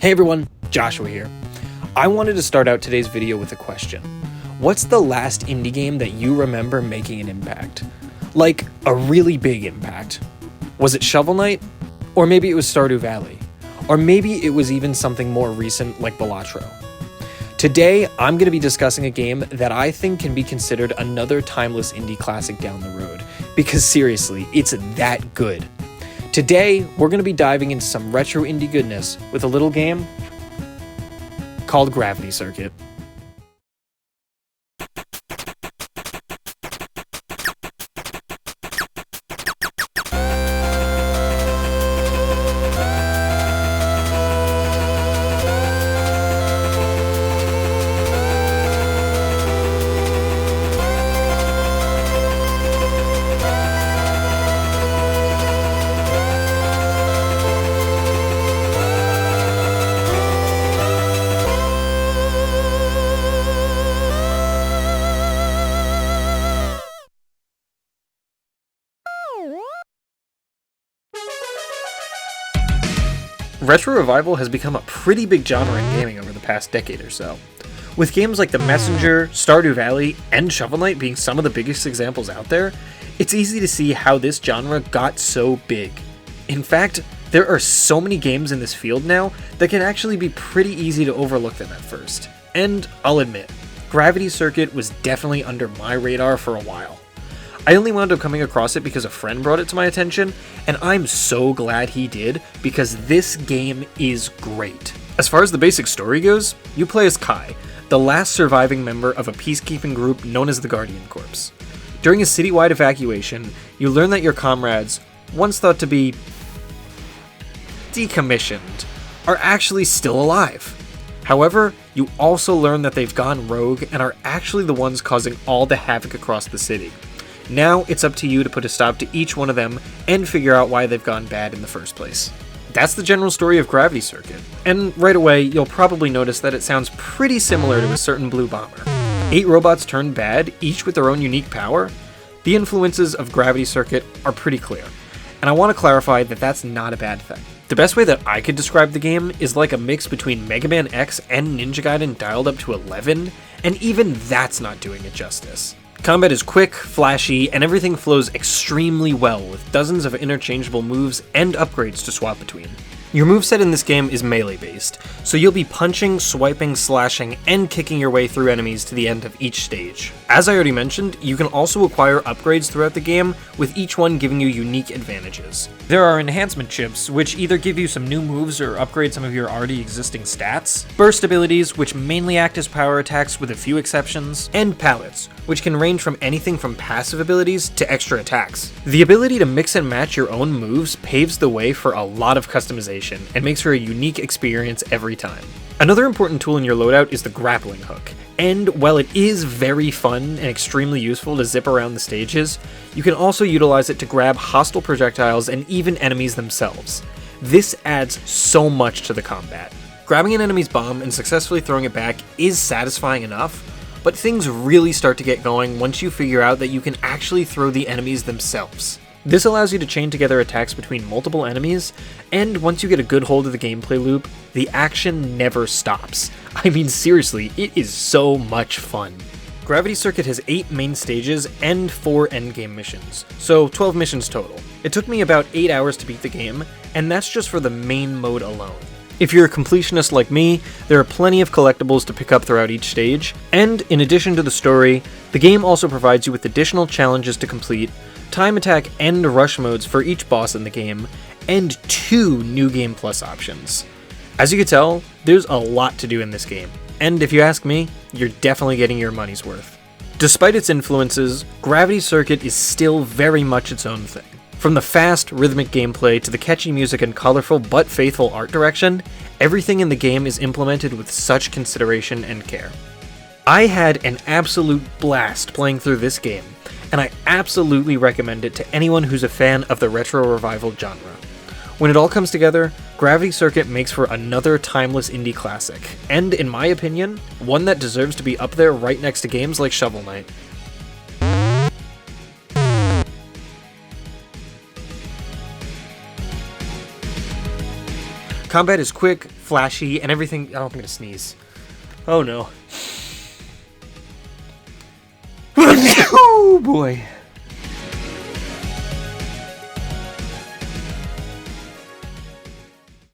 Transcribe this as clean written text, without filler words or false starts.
Hey everyone, Joshua here. I wanted to start out today's video with a question. What's the last indie game that you remember making an impact? Like, a really big impact. Was it Shovel Knight? Or maybe it was Stardew Valley? Or maybe it was even something more recent like Balatro? Today, I'm going to be discussing a game that I think can be considered another timeless indie classic down the road, because seriously, it's that good. Today, we're going to be diving into some retro indie goodness with a little game called Gravity Circuit. Retro revival has become a pretty big genre in gaming over the past decade or so, with games like The Messenger, Stardew Valley, and Shovel Knight being some of the biggest examples out there. It's easy to see how this genre got so big. In fact, there are so many games in this field now that can actually be pretty easy to overlook them at first. And I'll admit, Gravity Circuit was definitely under my radar for a while. I only wound up coming across it because a friend brought it to my attention, and I'm so glad he did, because this game is great. As far as the basic story goes, you play as Kai, the last surviving member of a peacekeeping group known as the Guardian Corps. During a citywide evacuation, you learn that your comrades, once thought to be decommissioned, are actually still alive. However, you also learn that they've gone rogue and are actually the ones causing all the havoc across the city. Now it's up to you to put a stop to each one of them and figure out why they've gone bad in the first place. That's the general story of Gravity Circuit, and right away you'll probably notice that it sounds pretty similar to a certain Blue Bomber. 8 robots turned bad, each with their own unique power. The influences of Gravity Circuit are pretty clear, and I want to clarify that that's not a bad thing. The best way that I could describe the game is like a mix between Mega Man X and Ninja Gaiden dialed up to 11, and even that's not doing it justice. Combat is quick, flashy, and everything flows extremely well with dozens of interchangeable moves and upgrades to swap between. Your moveset in this game is melee based, so you'll be punching, swiping, slashing, and kicking your way through enemies to the end of each stage. As I already mentioned, you can also acquire upgrades throughout the game, with each one giving you unique advantages. There are enhancement chips, which either give you some new moves or upgrade some of your already existing stats, burst abilities, which mainly act as power attacks with a few exceptions, and pallets, which can range from anything from passive abilities to extra attacks. The ability to mix and match your own moves paves the way for a lot of customization and makes for a unique experience every time. Another important tool in your loadout is the grappling hook, and while it is very fun and extremely useful to zip around the stages, you can also utilize it to grab hostile projectiles and even enemies themselves. This adds so much to the combat. Grabbing an enemy's bomb and successfully throwing it back is satisfying enough, but things really start to get going once you figure out that you can actually throw the enemies themselves. This allows you to chain together attacks between multiple enemies, and once you get a good hold of the gameplay loop, the action never stops. I mean, seriously, it is so much fun. Gravity Circuit has 8 main stages and 4 endgame missions, so 12 missions total. It took me about 8 hours to beat the game, and that's just for the main mode alone. If you're a completionist like me, there are plenty of collectibles to pick up throughout each stage, and in addition to the story, the game also provides you with additional challenges to complete, time attack and rush modes for each boss in the game, and 2 new Game Plus options. As you can tell, there's a lot to do in this game, and if you ask me, you're definitely getting your money's worth. Despite its influences, Gravity Circuit is still very much its own thing. From the fast, rhythmic gameplay to the catchy music and colorful but faithful art direction, everything in the game is implemented with such consideration and care. I had an absolute blast playing through this game, and I absolutely recommend it to anyone who's a fan of the retro revival genre. When it all comes together, Gravity Circuit makes for another timeless indie classic, and in my opinion, one that deserves to be up there right next to games like Shovel Knight. Combat is quick, flashy, and everything... Oh, I'm gonna sneeze. Oh, no. Oh, boy.